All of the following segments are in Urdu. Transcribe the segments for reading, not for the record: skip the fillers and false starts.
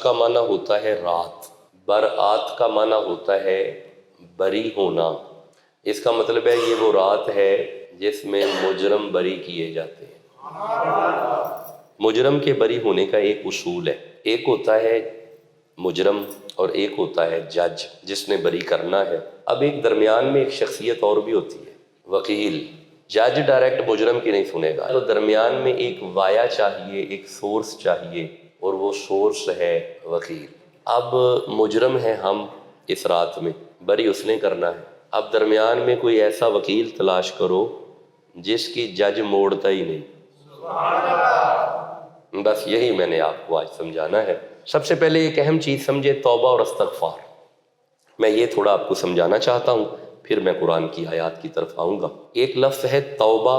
کا معنی ہوتا ہے رات، برآت کا معنی ہوتا ہے بری ہونا۔ اس کا مطلب ہے یہ وہ رات ہے جس میں مجرم بری کیے جاتے ہیں۔ مجرم کے بری ہونے کا ایک اصول ہے، ایک ہوتا ہے مجرم اور ایک ہوتا ہے جج جس نے بری کرنا ہے۔ اب ایک درمیان میں ایک شخصیت اور بھی ہوتی ہے، وکیل۔ جج ڈائریکٹ مجرم کی نہیں سنے گا، تو درمیان میں ایک وایا چاہیے، ایک سورس چاہیے، اور وہ سورس ہے وکیل۔ اب مجرم ہے ہم اس رات میں، بری اس نے کرنا ہے۔ اب درمیان میں کوئی ایسا وکیل تلاش کرو جس کی جج موڑتا ہی نہیں۔ بس یہی میں نے آپ کو آج سمجھانا ہے۔ سب سے پہلے ایک اہم چیز سمجھے، توبہ اور استغفار۔ میں یہ تھوڑا آپ کو سمجھانا چاہتا ہوں، پھر میں قرآن کی آیات کی طرف آؤں گا۔ ایک لفظ ہے توبہ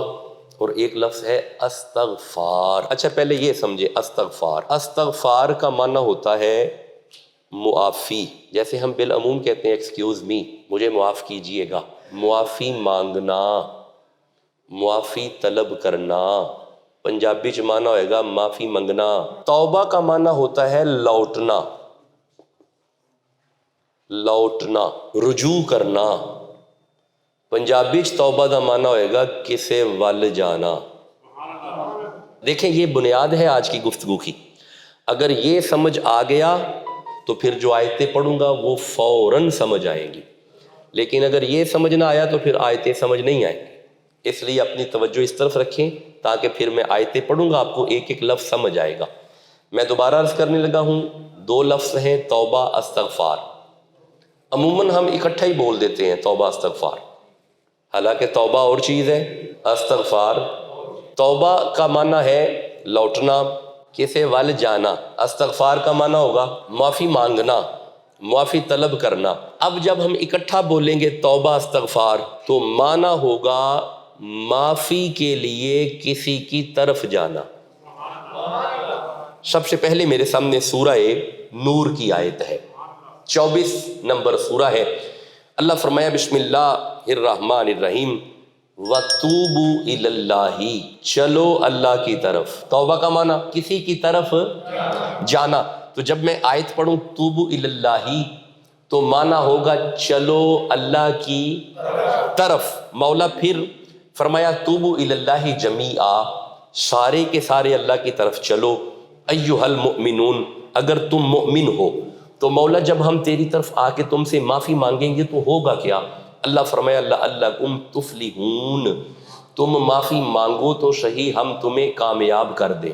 اور ایک لفظ ہے استغفار۔ اچھا پہلے یہ سمجھے استغفار۔ استغفار کا معنی ہوتا ہے معافی، جیسے ہم بالعموم کہتے ہیں ایکسکیوز می، مجھے معاف کیجئے گا۔ معافی مانگنا، معافی طلب کرنا، پنجابی چ معنی ہوئے گا معافی منگنا۔ توبہ کا معنی ہوتا ہے لوٹنا، لوٹنا، رجوع کرنا۔ پنجابی چ توبہ دا معنی ہوئے گا کسے ول جانا۔ دیکھیں یہ بنیاد ہے آج کی گفتگو کی، اگر یہ سمجھ آ گیا تو پھر جو آیتیں پڑھوں گا وہ فوراً سمجھ آئیں گی، لیکن اگر یہ سمجھ نہ آیا تو پھر آیتیں سمجھ نہیں آئیں گی۔ اس لیے اپنی توجہ اس طرف رکھیں تاکہ پھر میں آیتیں پڑھوں گا آپ کو ایک ایک لفظ سمجھ آئے گا۔ میں دوبارہ عرض کرنے لگا ہوں، دو لفظ ہیں توبہ استغفار۔ عموماً ہم اکٹھا ہی بول دیتے ہیں توبہ استغفار، حالانکہ توبہ اور چیز ہے، استغفار۔ توبہ کا معنی ہے لوٹنا، کسے ول جانا۔ استغفار کا معنی ہوگا معافی مانگنا، معافی طلب کرنا۔ اب جب ہم اکٹھا بولیں گے توبہ استغفار تو معنی ہوگا معافی کے لیے کسی کی طرف جانا۔ سب سے پہلے میرے سامنے سورہ نور کی آیت ہے، 24 نمبر سورہ ہے۔ اللہ فرمایا بسم اللہ الرحمن الرحیم وَتُوبُوا إِلَى اللَّهِ، چلو اللہ کی طرف۔ توبہ کا معنی کسی کی طرف جانا، تو جب میں آیت پڑھوں توبوا إِلَى اللَّهِ تو معنی ہوگا چلو اللہ کی طرف۔ مولا پھر فرمایا توبوا إِلَى اللَّهِ جَمِيعًا، سارے کے سارے اللہ کی طرف چلو۔ ایھا المؤمنون، اگر تم مؤمن ہو تو مولا جب ہم تیری طرف آ کے تم سے معافی مانگیں گے تو ہوگا کیا؟ اللہ فرمایا لعلکم تفلحون، تم معافی مانگو تو صحیح ہم تمہیں کامیاب کر دیں۔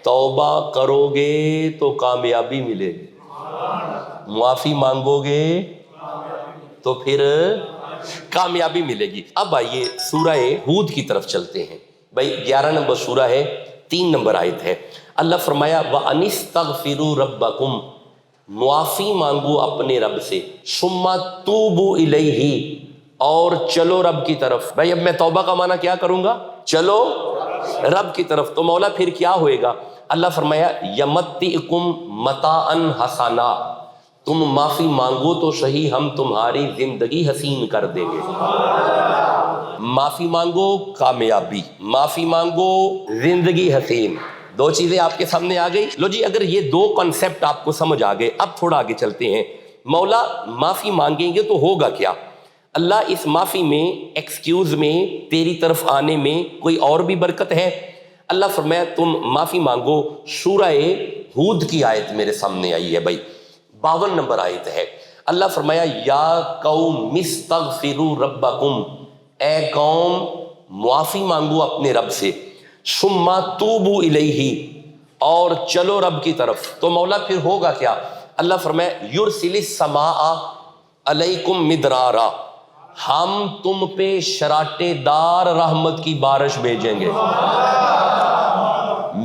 توبہ کرو گے تو کامیابی ملے گی، معافی مانگو گے تو پھر کامیابی ملے گی۔ اب آئیے سورہ ہود کی طرف چلتے ہیں۔ بھائی 11 نمبر سورہ ہے، 3 نمبر آیت ہے۔ اللہ فرمایا وَأَنِ اسْتَغْفِرُوا رَبَّكُمْ، معافی مانگو اپنے رب سے، ثُمَّ تُوبُوا إِلَيْهِ، اور چلو رب کی طرف۔ بھائی اب میں توبہ کا معنی کیا کروں گا؟ چلو رب کی طرف۔ تو مولا پھر کیا ہوئے گا؟ اللہ فرمایا یَمَتِّعْکُمْ مَتَاعًا حَسَنًا، تم معافی مانگو تو صحیح ہم تمہاری زندگی حسین کر دیں گے۔ معافی مانگو کامیابی، معافی مانگو زندگی حسین، دو چیزیں آپ کے سامنے آ گئی۔ لو جی، اگر یہ دو کنسیپٹ آپ کو سمجھ آ گئے، اب تھوڑا آگے چلتے ہیں۔ مولا معافی مانگیں گے تو ہوگا کیا؟ اللہ اس معافی میں، ایکسکیوز میں، تیری طرف آنے میں کوئی اور بھی برکت ہے؟ اللہ فرمایا تم معافی مانگو۔ سورہ ہود کی آیت میرے سامنے آئی ہے بھائی، 52 نمبر آیت ہے۔ اللہ فرمایا یا قوم استغفروا ربکم، اے قوم معافی مانگو اپنے رب سے، ثم توبوا الیہ، اور چلو رب کی طرف۔ تو مولا پھر ہوگا کیا؟ اللہ فرمایا یرسل السماء علیکم مدرارا، ہم تم پہ شراٹے دار رحمت کی بارش بھیجیں گے۔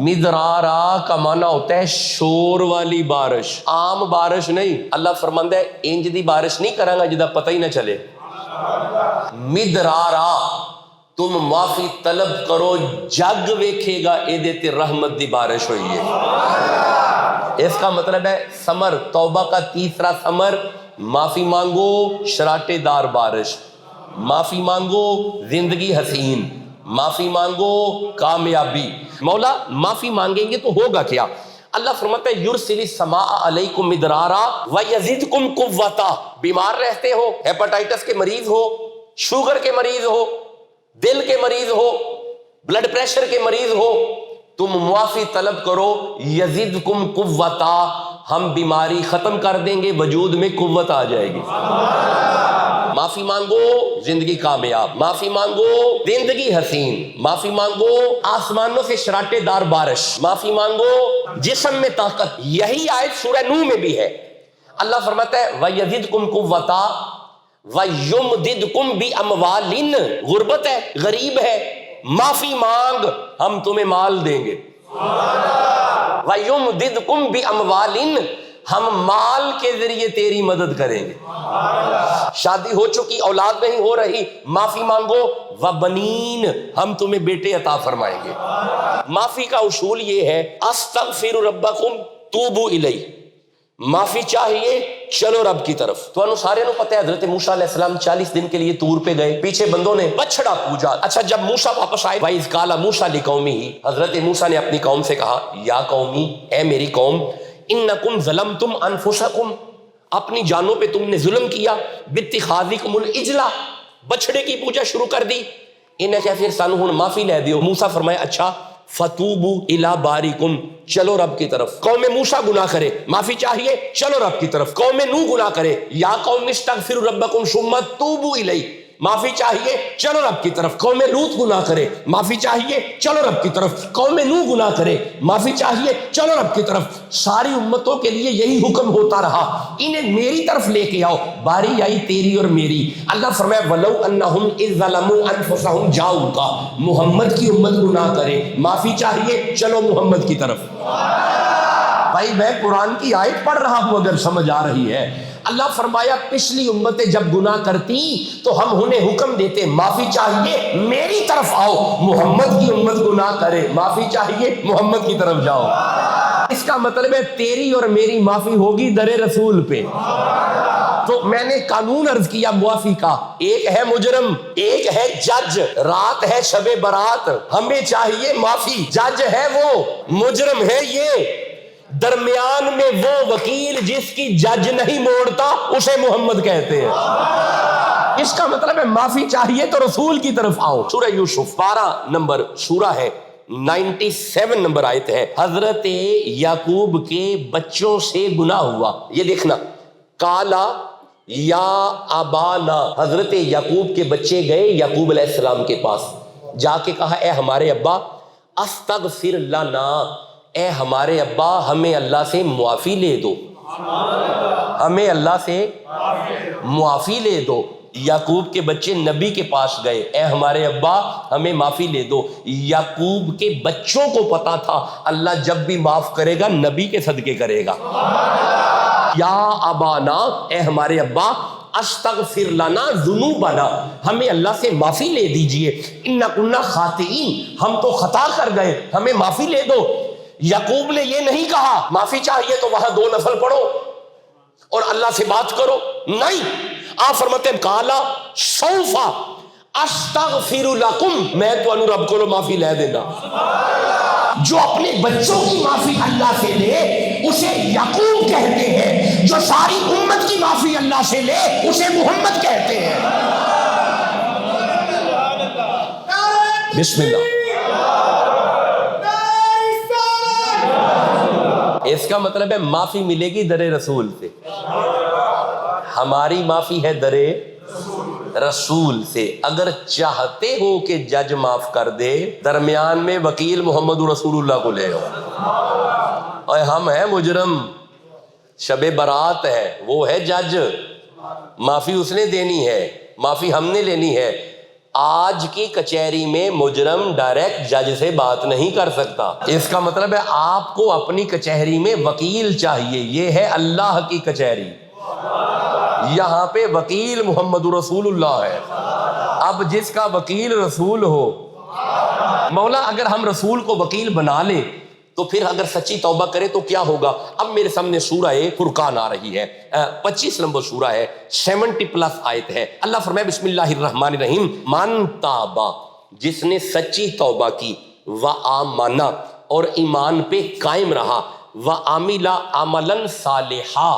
مدرارا کا معنی ہوتا ہے شور والی بارش، عام بارش نہیں۔ اللہ فرماندا ہے انج دی بارش نہیں کروں گا جدا پتہ ہی نہ چلے۔ مدرارا، تم معافی طلب کرو، جگ ویکھے گا ایدے تے رحمت دی بارش ہوئی ہے۔ اس کا مطلب ہے ثمر، توبہ کا تیسرا ثمر، معافی مانگو شراٹے دار بارش، معافی مانگو زندگی حسین، معافی مانگو کامیابی۔ مولا معافی مانگیں گے تو ہوگا کیا؟ اللہ فرماتا ہے یرسل السماء علیکم مدرارا ویزدکم قوتا. بیمار رہتے ہو، ہیپاٹائٹس کے مریض ہو، شوگر کے مریض ہو، دل کے مریض ہو، بلڈ پریشر کے مریض ہو، تم معافی طلب کرو، یزدکم قوتا، ہم بیماری ختم کر دیں گے، وجود میں قوت آ جائے گی. معافی مانگو زندگی کامیاب، معافی مانگو زندگی حسین، معافی مانگو آسمانوں سے شراٹے دار بارش، معافی مانگو جسم میں طاقت. یہی آیت سورہ نوح میں بھی ہے. اللہ فرماتا ہے وَيَزِدْكُمْ قُوَّةً وَيُمْدِدْكُمْ بِأَمْوَالٍ. غربت ہے، غریب ہے، معافی مانگ، ہم تمہیں مال دیں گے. وَيُمْدِدْكُمْ بِأَمْوَالٍ، ہم مال کے ذریعے تیری مدد کریں گے. شادی ہو چکی، اولاد نہیں ہو رہی، معافی مانگو. وَبَنِينَ، ہم تمہیں بیٹے عطا فرمائیں گے. معافی کا اصول یہ ہے استغفروا ربکم توبوا الیہ. معافی چاہیے، چلو رب کی طرف. تو انو سارے نو پتہ ہے حضرت موسیٰ علیہ السلام 40 دن کے لیے طور پہ گئے، پیچھے بندوں نے بچڑا پوجا. اچھا جب موسیٰ واپس آئے، وَإِذْ قَالَ مُوسَىٰ لِقَوْمِهِ، حضرت موسیٰ نے اپنی قوم سے کہا یا قومی، اے میری قوم، انکم ظلمتم انفسکم، اپنی جانوں پہ تم نے ظلم کیا، باتخاذکم العجل، بچڑے کی پوجا شروع کر دی. انہیں کہا پھر سانو ہن معافی لے دیو. موسیٰ فرمایا اچھا فتوبوا الی باریکم، چلو رب کی طرف. قوم موسیٰ گناہ کرے، معافی چاہیے، چلو رب کی طرف. قوم نوح گناہ کرے، یا قوم استغفروا ربکم ثم توبوا الیہ، معافی چاہیے، چلو رب کی طرف. قوم لوط گناہ کرے، معافی چاہیے، چلو رب کی طرف. قوم نوح گناہ کرے، معافی چاہیے، چلو رب کی طرف. ساری امتوں کے لیے یہی حکم ہوتا رہا، انہیں میری طرف لے کے آؤ. باری آئی تیری اور میری. اللہ فرمایا وَلَوْ أَنَّهُمْ إِذْ ظَلَمُوا أَنفُسَهُمْ جَاءُوكَ، محمد کی امت گناہ کرے، معافی چاہیے، چلو محمد کی طرف. بھائی میں قرآن کی آیت پڑھ رہا ہوں، اگر سمجھ آ رہی ہے. اللہ فرمایا پچھلی امتیں جب گناہ کرتی تو ہم انہیں حکم دیتے معافی چاہیے، میری طرف آؤ. محمد کی امت گناہ کرے، معافی چاہیے، محمد کی طرف جاؤ. اس کا مطلب ہے تیری اور میری معافی ہوگی در رسول پہ. تو میں نے قانون عرض کیا معافی کا، ایک ہے مجرم، ایک ہے جج. رات ہے شب برات، ہمیں چاہیے معافی. جج ہے وہ، مجرم ہے یہ. درمیان میں وہ وکیل جس کی جج نہیں موڑتا، اسے محمد کہتے ہیں. اس کا مطلب ہے معافی چاہیے تو رسول کی طرف آؤ. سورہ یوسف 12 نمبر سورہ ہے، 97 نمبر آیت ہے. حضرت یعقوب کے بچوں سے گناہ ہوا. یہ دیکھنا، کالا یا ابانا، حضرت یعقوب کے بچے گئے یعقوب علیہ السلام کے پاس، جا کے کہا اے ہمارے ابا استغفر لنا، اے ہمارے ابا ہمیں اللہ سے معافی لے دو، ہمیں اللہ سے معافی لے دو. یعقوب کے بچے نبی کے پاس گئے، اے ہمارے ابا ہمیں معافی لے دو. یعقوب کے بچوں کو پتا تھا اللہ جب بھی معاف کرے گا نبی کے صدقے کرے گا. یا ابانا، اے ہمارے ابا، استغفر لنا ذنوبنا، ہمیں اللہ سے معافی لے دیجئے، انا کنا خاطئین، ہم تو خطا کر گئے، ہمیں معافی لے دو. یعقوب نے یہ نہیں کہا معافی چاہیے تو وہاں 2 نفل پڑھو اور اللہ سے بات کرو، نہیں. آپ فرماتے ہیں کالا سوفا استغفر لکم، میں تو انو رب کو معافی لے دینا. جو اپنے بچوں کی معافی اللہ سے لے اسے یعقوب کہتے ہیں، جو ساری امت کی معافی اللہ سے لے اسے محمد کہتے ہیں. بسم اللہ. اس کا مطلب ہے معافی ملے گی در رسول سے. ہماری معافی ہے در رسول سے. اگر چاہتے ہو کہ جج معاف کر دے، درمیان میں وکیل محمد رسول اللہ کو لے آؤ. اور ہم ہیں مجرم، شب برات ہے، وہ ہے جج، معافی اس نے دینی ہے، معافی ہم نے لینی ہے. آج کی کچہری میں مجرم ڈائریکٹ جج سے بات نہیں کر سکتا. اس کا مطلب ہے آپ کو اپنی کچہری میں وکیل چاہیے. یہ ہے اللہ کی کچہری، یہاں پہ وکیل محمد رسول اللہ ہے. اب جس کا وکیل رسول ہو، مولا اگر ہم رسول کو وکیل بنا لیں تو پھر اگر سچی توبہ کرے تو کیا ہوگا. اب میرے سامنے سورہ فرقان آ رہی ہے، 25 نمبر سورہ ہے، 70+ آیت ہے. اللہ فرمائے بسم اللہ الرحمن الرحیم، من تابا، جس نے سچی توبہ کی، وآمنا، اور ایمان پہ قائم رہا، وَعَمِلَ عَمَلًا صَالِحًا،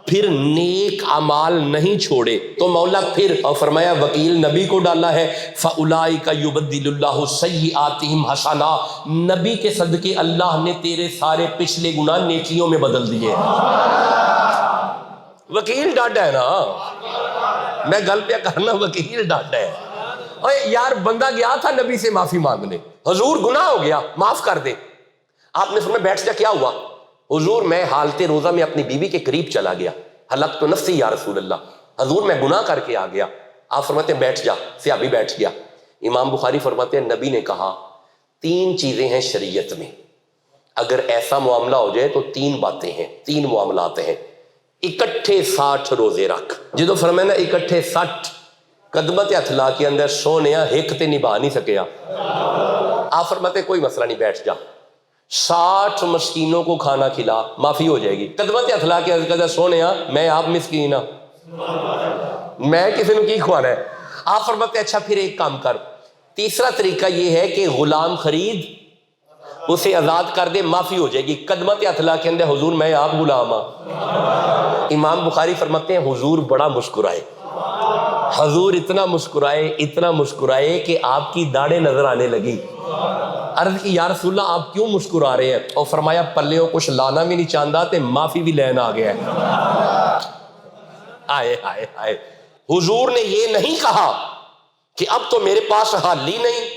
پھر نیک اعمال نہیں چھوڑے تو مولا پھر، اور فرمایا وکیل نبی کو ڈالا ہے، فَأُولَٰئِكَ يُبَدِّلُ اللَّهُ سَيِّئَاتِهِمْ حَسَنَاتٍ، نبی کے صدقے اللہ نے تیرے سارے پچھلے گناہ نیکیوں میں بدل دیے۔ وکیل ڈاٹا ہے نا، میں گل پہ کرنا، وکیل ڈاٹا ہے۔ اور یار بندہ گیا تھا نبی سے معافی مانگنے، حضور گناہ ہو گیا معاف کر دے۔ آپ نے فرمایا بیٹھ جا، کیا ہوا؟ حضور میں حالت روزہ میں اپنی بیوی کے قریب چلا گیا، حلقت نفسی یا رسول اللہ، حضور میں گناہ کر کے آ گیا۔ آپ فرماتے ہیں بیٹھ جا، صحابی بیٹھ گیا۔ امام بخاری فرماتے ہیں نبی نے کہا 3 چیزیں ہیں شریعت میں، اگر ایسا معاملہ ہو جائے تو 3 باتیں ہیں، 3 معاملات ہیں۔ اکٹھے 60 روزے رکھ، جدو فرمایا نا اکٹھے 60 قدمت اطلاع کے اندر سونیا ایک تے نبھا نہیں سکیا۔ آپ فرماتے ہیں کوئی مسئلہ نہیں، بیٹھ جا، 60 مسکینوں کو کھانا کھلا، معافی ہو جائے گی۔ قدمت اطلاع کے اندر سونیا میں آپ مسکین ہاں، میں کسی نے کی کھوانا ہے؟ آپ فرماتے ہیں اچھا پھر ایک کام کر، تیسرا طریقہ یہ ہے کہ غلام خرید، اسے آزاد کر دے، معافی ہو جائے گی۔ قدمت اطلاع کے اندر حضور میں آپ غلام ہاں۔ امام بخاری فرماتے ہیں حضور بڑا مسکرائے، حضور اتنا مسکرائے کہ آپ کی داڑھیں نظر آنے لگی۔ عرض کی یا رسول اللہ آپ کیوں مسکرا رہے ہیں؟ اور فرمایا پلےوں کچھ لانا بھی نہیں چاہتا تے معافی بھی لینا آ گیا ہے۔ آئے ہائے ہائے، حضور نے یہ نہیں کہا کہ اب تو میرے پاس حل ہی نہیں،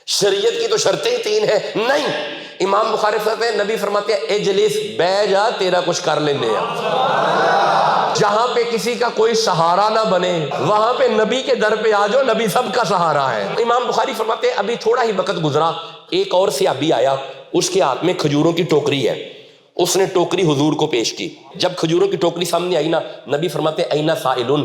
شریعت کی تو شرطیں ہی 3 ہیں، نہیں۔ امام بخاری فرماتے ہیں نبی فرماتے ہیں اجلس، بیٹھ جا، تیرا کچھ کر لینے ہیں۔ جہاں پہ کسی کا کوئی سہارا نہ بنے وہاں پہ نبی کے در پہ آ جاؤ، نبی سب کا سہارا ہے۔ امام بخاری فرماتے ہیں ابھی تھوڑا ہی وقت گزرا، ایک اور صحابی آیا، اس کے ہاتھ میں کھجوروں کی ٹوکری ہے، اس نے ٹوکری حضور کو پیش کی۔ جب کھجوروں کی ٹوکری سامنے آئی نا، نبی فرماتے ہیں اینا سائلن،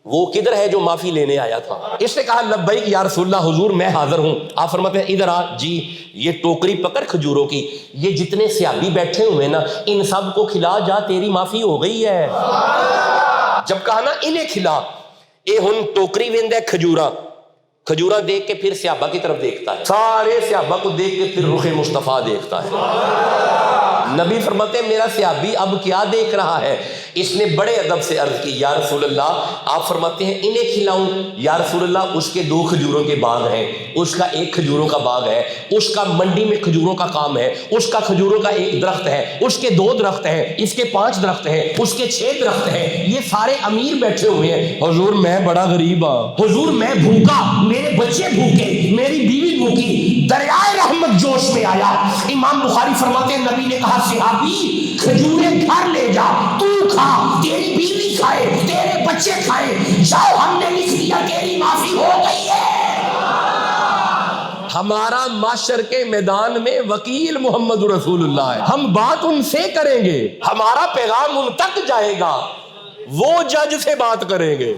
وہ کدھر ہے جو معافی لینے آیا تھا؟ اس نے کہا لبیک یا رسول اللہ، حضور میں حاضر ہوں۔ آپ فرماتے ہیں ادھر آ، جی یہ ٹوکری پکڑ کھجوروں کی، یہ جتنے صحابی بیٹھے ہوئے نا ان سب کو کھلا جا، تیری معافی ہو گئی ہے۔ جب کہا نا انہیں کھلا، اے ہن ٹوکری ویند ہے کھجورا دیکھ کے پھر صحابہ کی طرف دیکھتا ہے، سارے صحابہ کو دیکھ کے پھر رخ مصطفیٰ دیکھتا ہے۔ نبی فرماتے ہیں میرا صحابی اب کیا دیکھ رہا ہے؟ اس نے بڑے ادب سے عرض کی یا رسول اللہ، آپ فرماتے ہیں انہیں کھلاؤں؟ یا رسول اللہ اس کے 2 کھجوروں کے باغ ہیں، اس کا 1 کھجوروں کا باغ ہے، اس کا منڈی میں کھجوروں کا کام ہے، اس کا کھجوروں کا 1 درخت ہے، اس کے 2 درخت ہیں، اس کے 5 درخت ہیں، اس کے 6 درخت ہیں، یہ سارے امیر بیٹھے ہوئے ہیں۔ حضور میں بڑا غریب ہوں، حضور میں بھوکا، میرے بچے بھوکے، میری بیوی بھوکی، دریائے رحمت جوش میں آیا۔ امام بخاری فرماتے ہیں نبی نے کہا صحابی کھجوریں گھر لے جا، تو کھا، تیری بیوی کھائے، تیرے بچے کھائے، جاؤ ہم نے لکھ دیا تیری معافی ہو گئی ہے۔ ہمارا معاشر کے میدان میں وکیل محمد رسول اللہ ہے، ہم بات ان سے کریں گے، ہمارا پیغام ان تک جائے گا، وہ جج سے بات کریں گے۔